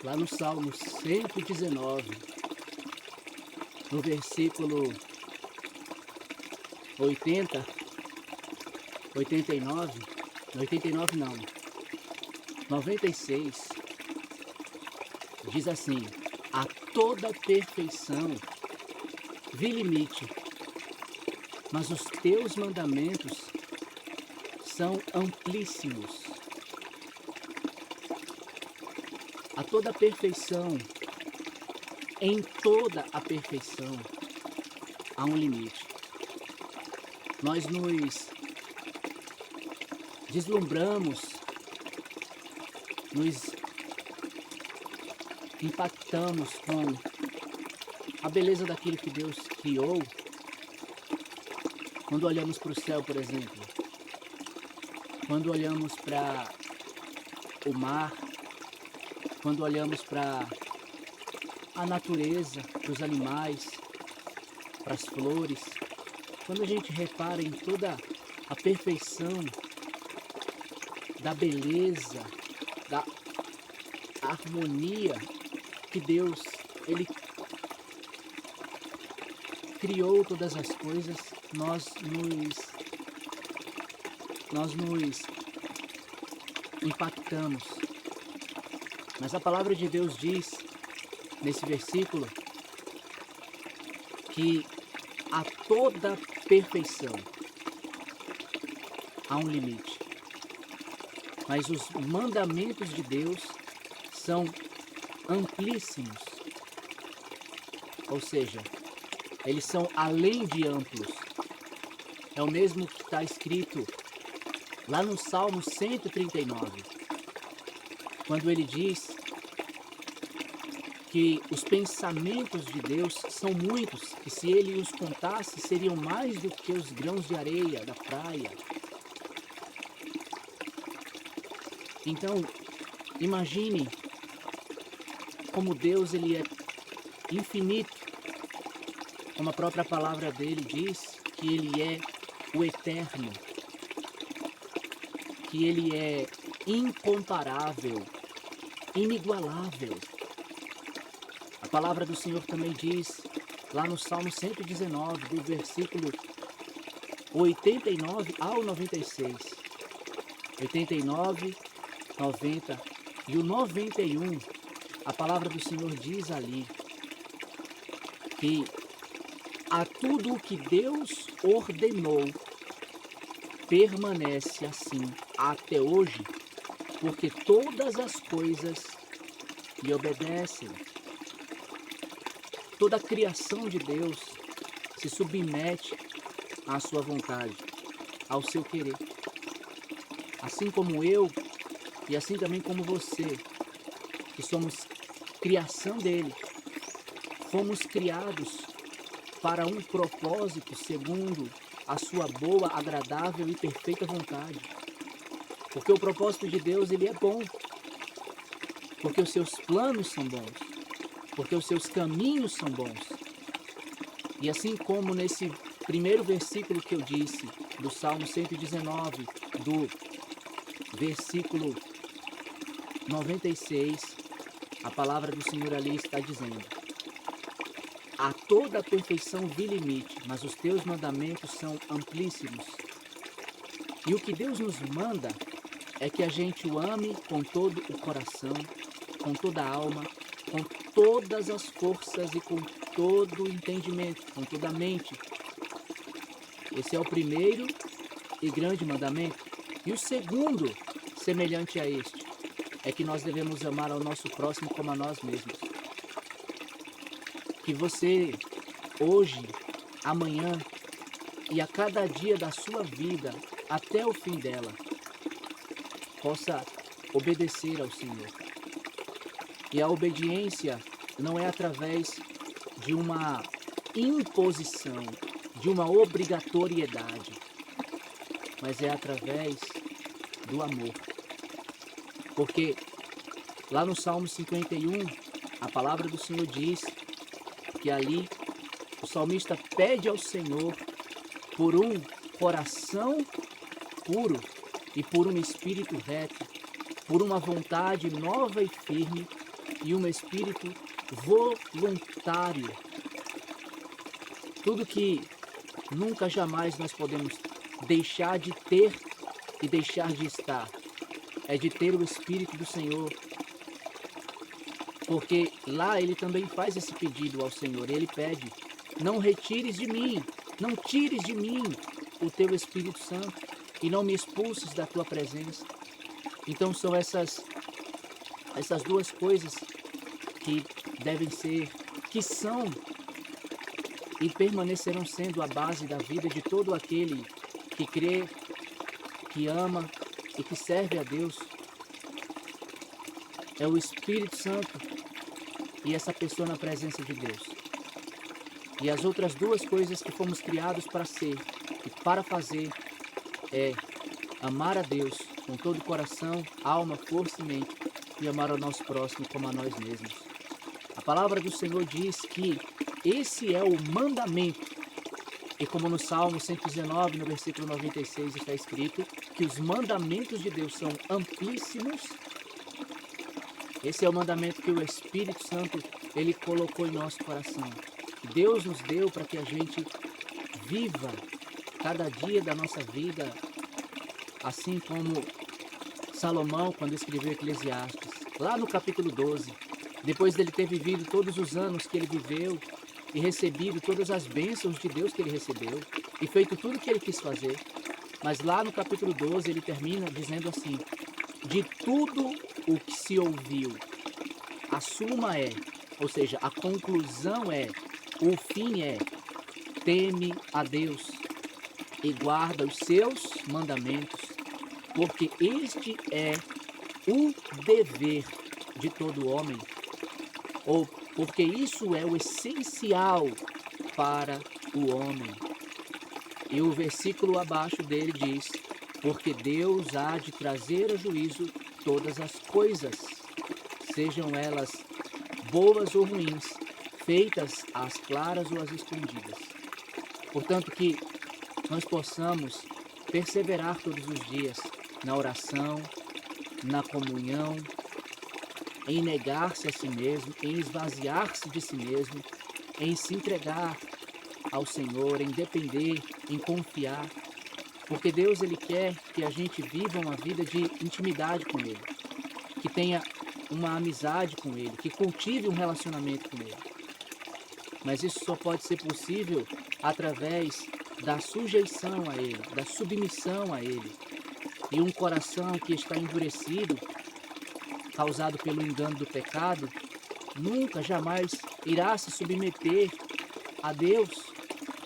lá no Salmo 119, no versículo 80, 89, 89 não, 96, diz assim: a toda perfeição vi limite, mas os teus mandamentos são amplíssimos. A toda perfeição, em toda a perfeição, há um limite. Nós nos deslumbramos, nos impactamos com a beleza daquilo que Deus criou, quando olhamos para o céu, por exemplo, quando olhamos para o mar, quando olhamos para a natureza, para os animais, para as flores, quando a gente repara em toda a perfeição da beleza, da harmonia que Deus, Ele criou todas as coisas, nós nos impactamos. Mas a palavra de Deus diz, nesse versículo, que a toda perfeição há um limite. Mas os mandamentos de Deus são amplíssimos. Ou seja, eles são além de amplos. É o mesmo que está escrito lá no Salmo 139, quando ele diz que os pensamentos de Deus são muitos, que se ele os contasse, seriam mais do que os grãos de areia da praia. Então, imagine como Deus ele é infinito, como a própria palavra dele diz, que ele é o eterno, que ele é incomparável, inigualável. A palavra do Senhor também diz, lá no Salmo 119, do versículo 89 ao 96, 89, 90 e o 91, a palavra do Senhor diz ali que a tudo o que Deus ordenou permanece assim até hoje, porque todas as coisas lhe obedecem. Toda a criação de Deus se submete à sua vontade, ao seu querer. Assim como eu e assim também como você, que somos criação dele, fomos criados para um propósito segundo a sua boa, agradável e perfeita vontade. Porque o propósito de Deus, ele é bom. Porque os seus planos são bons. Porque os seus caminhos são bons. E assim como nesse primeiro versículo que eu disse, do Salmo 119, do versículo 96, a palavra do Senhor ali está dizendo: a toda a perfeição vi limite, mas os teus mandamentos são amplíssimos. E o que Deus nos manda é que a gente o ame com todo o coração, com toda a alma, com todas as forças e com todo o entendimento, com toda a mente. Esse é o primeiro e grande mandamento. E o segundo, semelhante a este, é que nós devemos amar ao nosso próximo como a nós mesmos. Que você, hoje, amanhã e a cada dia da sua vida, até o fim dela, possa obedecer ao Senhor. E a obediência não é através de uma imposição, de uma obrigatoriedade, mas é através do amor. Porque lá no Salmo 51, a palavra do Senhor diz que ali o salmista pede ao Senhor por um coração puro e por um espírito reto, por uma vontade nova e firme e um espírito voluntário. Tudo que nunca jamais nós podemos deixar de ter e deixar de estar é de ter o Espírito do Senhor, porque lá ele também faz esse pedido ao Senhor. Ele pede: não retires de mim, não tires de mim o teu Espírito Santo e não me expulses da tua presença. Então são essas duas coisas que devem ser, que são e permanecerão sendo a base da vida de todo aquele que crê, que ama e que serve a Deus. É o Espírito Santo e essa pessoa na presença de Deus. E as outras duas coisas que fomos criados para ser e para fazer é amar a Deus com todo o coração, alma, força e mente, e amar ao nosso próximo como a nós mesmos. A palavra do Senhor diz que esse é o mandamento. E como no Salmo 119, no versículo 96, está escrito que os mandamentos de Deus são amplíssimos. Esse é o mandamento que o Espírito Santo, ele colocou em nosso coração. Deus nos deu para que a gente viva cada dia da nossa vida, assim como Salomão, quando escreveu Eclesiastes, lá no capítulo 12, depois dele ter vivido todos os anos que ele viveu e recebido todas as bênçãos de Deus que ele recebeu e feito tudo o que ele quis fazer, mas lá no capítulo 12 ele termina dizendo assim: de tudo o que se ouviu, a suma é, ou seja, a conclusão é, o fim é, teme a Deus e guarda os seus mandamentos, porque este é o dever de todo homem, ou porque isso é o essencial para o homem. E o versículo abaixo dele diz: porque Deus há de trazer a juízo todas as coisas, sejam elas boas ou ruins, feitas às claras ou às escondidas. Portanto, que nós possamos perseverar todos os dias na oração, na comunhão, em negar-se a si mesmo, em esvaziar-se de si mesmo, em se entregar ao Senhor, em depender, em confiar, porque Deus, ele quer que a gente viva uma vida de intimidade com Ele, que tenha uma amizade com Ele, que cultive um relacionamento com Ele. Mas isso só pode ser possível através da sujeição a Ele, da submissão a Ele. E um coração que está endurecido, causado pelo engano do pecado, nunca, jamais irá se submeter a Deus,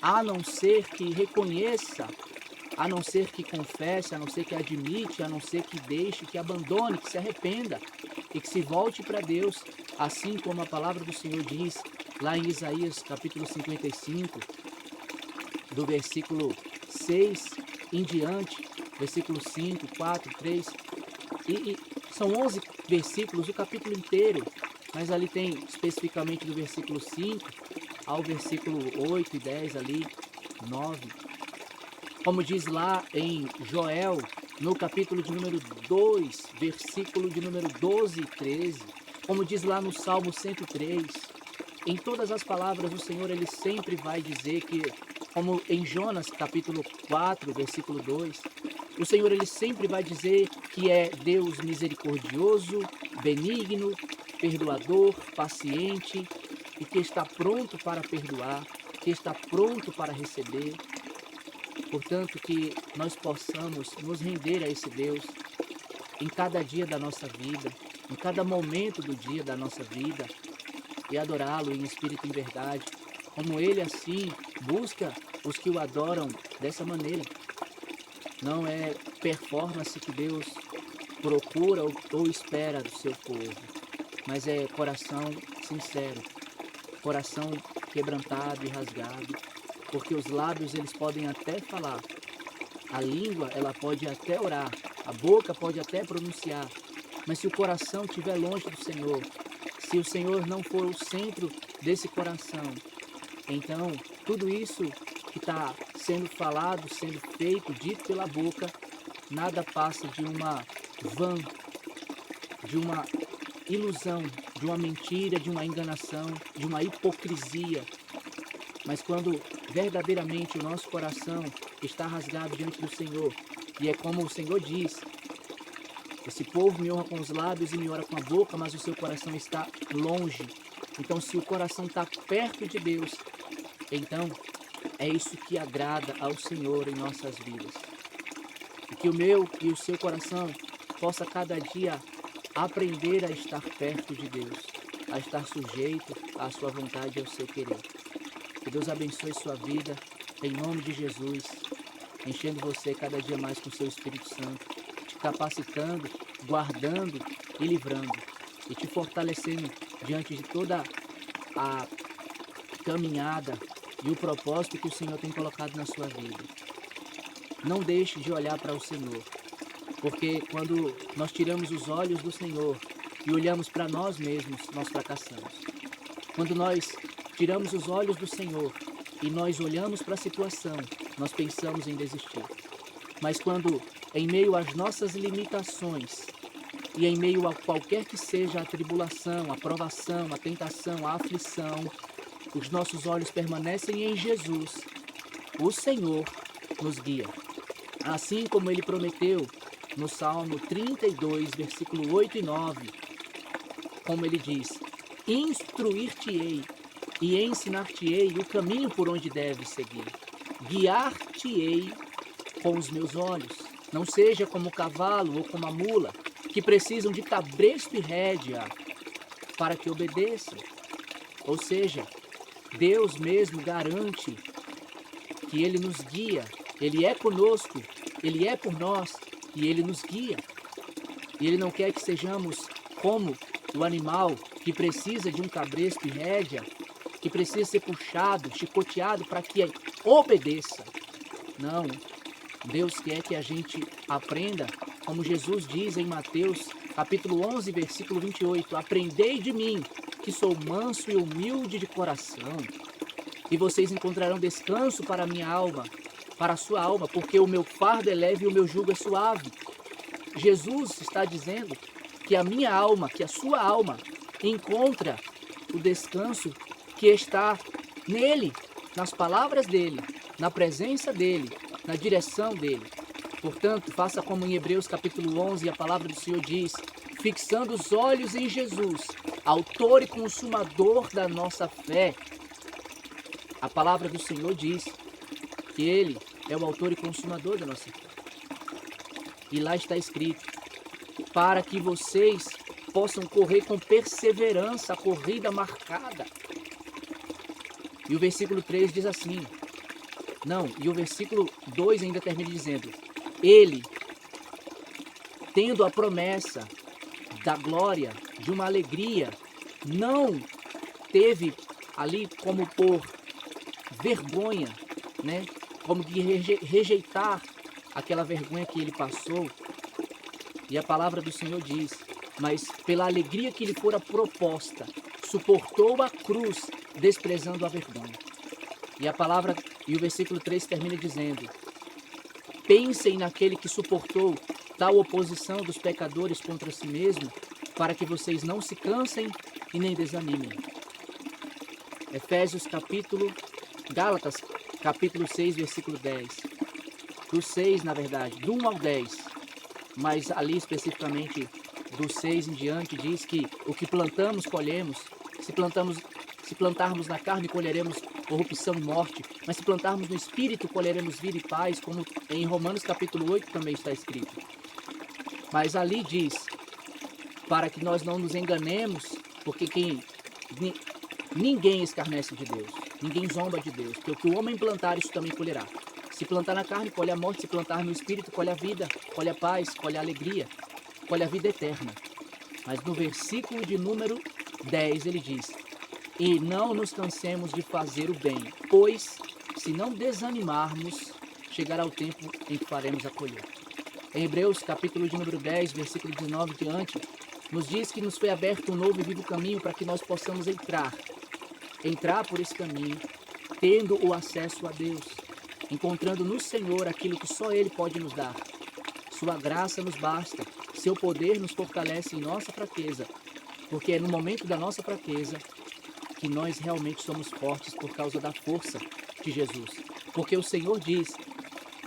a não ser que reconheça, a não ser que confesse, a não ser que admite, a não ser que deixe, que abandone, que se arrependa e que se volte para Deus, assim como a palavra do Senhor diz lá em Isaías capítulo 55, do versículo 6 em diante, versículo 5, 4, 3, e são 11 versículos, o capítulo inteiro, mas ali tem especificamente do versículo 5 ao versículo 8 e 10 ali, 9. Como diz lá em Joel, no capítulo de número 2, versículo de número 12 e 13, como diz lá no Salmo 103, em todas as palavras o Senhor, ele sempre vai dizer que, como em Jonas capítulo 4, versículo 2, o Senhor, ele sempre vai dizer que é Deus misericordioso, benigno, perdoador, paciente e que está pronto para perdoar, que está pronto para receber. Portanto, que nós possamos nos render a esse Deus em cada dia da nossa vida, em cada momento do dia da nossa vida, e adorá-lo em espírito e em verdade, como ele assim busca os que o adoram dessa maneira. Não é performance que Deus procura ou espera do seu povo, mas é coração sincero, coração quebrantado e rasgado, porque os lábios eles podem até falar, a língua ela pode até orar, a boca pode até pronunciar, mas se o coração estiver longe do Senhor, se o Senhor não for o centro desse coração, então tudo isso que está sendo falado, sendo feito, dito pela boca, nada passa de uma vã, de uma ilusão, de uma mentira, de uma enganação, de uma hipocrisia. Mas quando verdadeiramente o nosso coração está rasgado diante do Senhor, e é como o Senhor diz, esse povo me honra com os lábios e me ora com a boca, mas o seu coração está longe. Então, se o coração está perto de Deus, então é isso que agrada ao Senhor em nossas vidas. E que o meu e o seu coração possa cada dia aprender a estar perto de Deus, a estar sujeito à sua vontade e ao seu querer. Que Deus abençoe sua vida, em nome de Jesus, enchendo você cada dia mais com seu Espírito Santo, te capacitando, guardando e livrando, e te fortalecendo diante de toda a caminhada e o propósito que o Senhor tem colocado na sua vida. Não deixe de olhar para o Senhor, porque quando nós tiramos os olhos do Senhor e olhamos para nós mesmos, nós fracassamos. Quando nós tiramos os olhos do Senhor e nós olhamos para a situação, nós pensamos em desistir. Mas quando, em meio às nossas limitações e em meio a qualquer que seja a tribulação, a provação, a tentação, a aflição, os nossos olhos permanecem em Jesus, o Senhor nos guia. Assim como Ele prometeu no Salmo 32, versículo 8 e 9, como Ele diz, instruir-te-ei e ensinar-te-ei o caminho por onde deves seguir. Guiar-te-ei com os meus olhos. Não seja como o cavalo ou como a mula, que precisam de cabresto e rédea para que obedeçam. Ou seja, Deus mesmo garante que Ele nos guia, Ele é conosco, Ele é por nós e Ele nos guia. E Ele não quer que sejamos como o animal que precisa de um cabresto e rédea, que precisa ser puxado, chicoteado para que obedeça. Não, Deus quer que a gente aprenda, como Jesus diz em Mateus, capítulo 11, versículo 28, aprendei de mim, que sou manso e humilde de coração, e vocês encontrarão descanso para a minha alma, para a sua alma, porque o meu fardo é leve e o meu jugo é suave. Jesus está dizendo que a minha alma, que a sua alma, encontra o descanso que está nele, nas palavras dele, na presença dele, na direção dele. Portanto, faça como em Hebreus capítulo 11, a palavra do Senhor diz, fixando os olhos em Jesus, autor e consumador da nossa fé. A palavra do Senhor diz que Ele é o autor e consumador da nossa fé. E lá está escrito, para que vocês possam correr com perseverança a corrida marcada. E o versículo 3 diz assim, e o versículo 2 ainda termina dizendo, Ele, tendo a promessa da glória, de uma alegria, não teve ali como por vergonha, né? Como que rejeitar aquela vergonha que ele passou. E a palavra do Senhor diz, mas pela alegria que lhe fora proposta, suportou a cruz, desprezando a vergonha. E a palavra, e o versículo 3 termina dizendo, pensem naquele que suportou tal oposição dos pecadores contra si mesmo, para que vocês não se cansem e nem desanimem. Gálatas, capítulo 6, versículo 10. Do 6, na verdade, do 1 ao 10. Mas ali especificamente do 6 em diante diz que o que plantamos, colhemos. Se plantarmos na carne, colheremos corrupção e morte. Mas se plantarmos no Espírito, colheremos vida e paz, como em Romanos capítulo 8 também está escrito. Mas ali diz, para que nós não nos enganemos, porque ninguém escarnece de Deus, ninguém zomba de Deus, porque o que o homem plantar, isso também colherá. Se plantar na carne, colhe a morte, se plantar no Espírito, colhe a vida, colhe a paz, colhe a alegria, colhe a vida eterna. Mas no versículo de número 10 ele diz, e não nos cansemos de fazer o bem, pois se não desanimarmos, chegará o tempo em que faremos a colheita. Em Hebreus, capítulo de número 10, versículo 19 diante, nos diz que nos foi aberto um novo e vivo caminho para que nós possamos entrar por esse caminho, tendo o acesso a Deus, encontrando no Senhor aquilo que só Ele pode nos dar. Sua graça nos basta, seu poder nos fortalece em nossa fraqueza, Porque é no momento da nossa fraqueza que nós realmente somos fortes por causa da força de Jesus. Porque o Senhor diz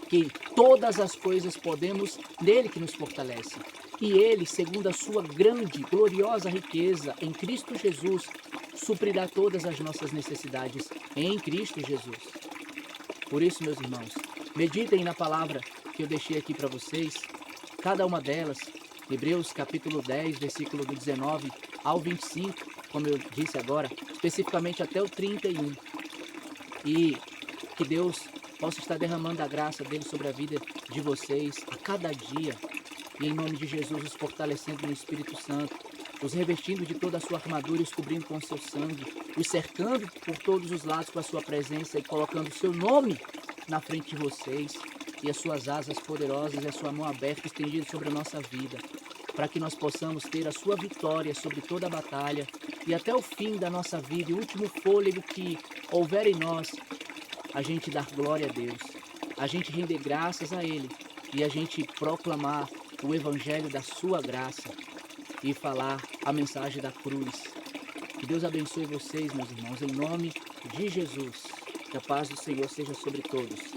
que todas as coisas podemos nele que nos fortalece. E ele, segundo a sua grande, gloriosa riqueza em Cristo Jesus, suprirá todas as nossas necessidades em Cristo Jesus. Por isso, meus irmãos, meditem na palavra que eu deixei aqui para vocês, cada uma delas, Hebreus capítulo 10, versículo do 19 ao 25, como eu disse agora, especificamente até o 31. E que Deus possa estar derramando a graça dele sobre a vida de vocês a cada dia. E em nome de Jesus, os fortalecendo no Espírito Santo, os revestindo de toda a sua armadura, os cobrindo com o seu sangue, os cercando por todos os lados com a sua presença e colocando o seu nome na frente de vocês, e as suas asas poderosas e a sua mão aberta estendida sobre a nossa vida, para que nós possamos ter a sua vitória sobre toda a batalha e até o fim da nossa vida, e o último fôlego que houver em nós, a gente dar glória a Deus, a gente render graças a Ele e a gente proclamar o evangelho da sua graça e falar a mensagem da cruz. Que Deus abençoe vocês, meus irmãos, em nome de Jesus. Que a paz do Senhor seja sobre todos.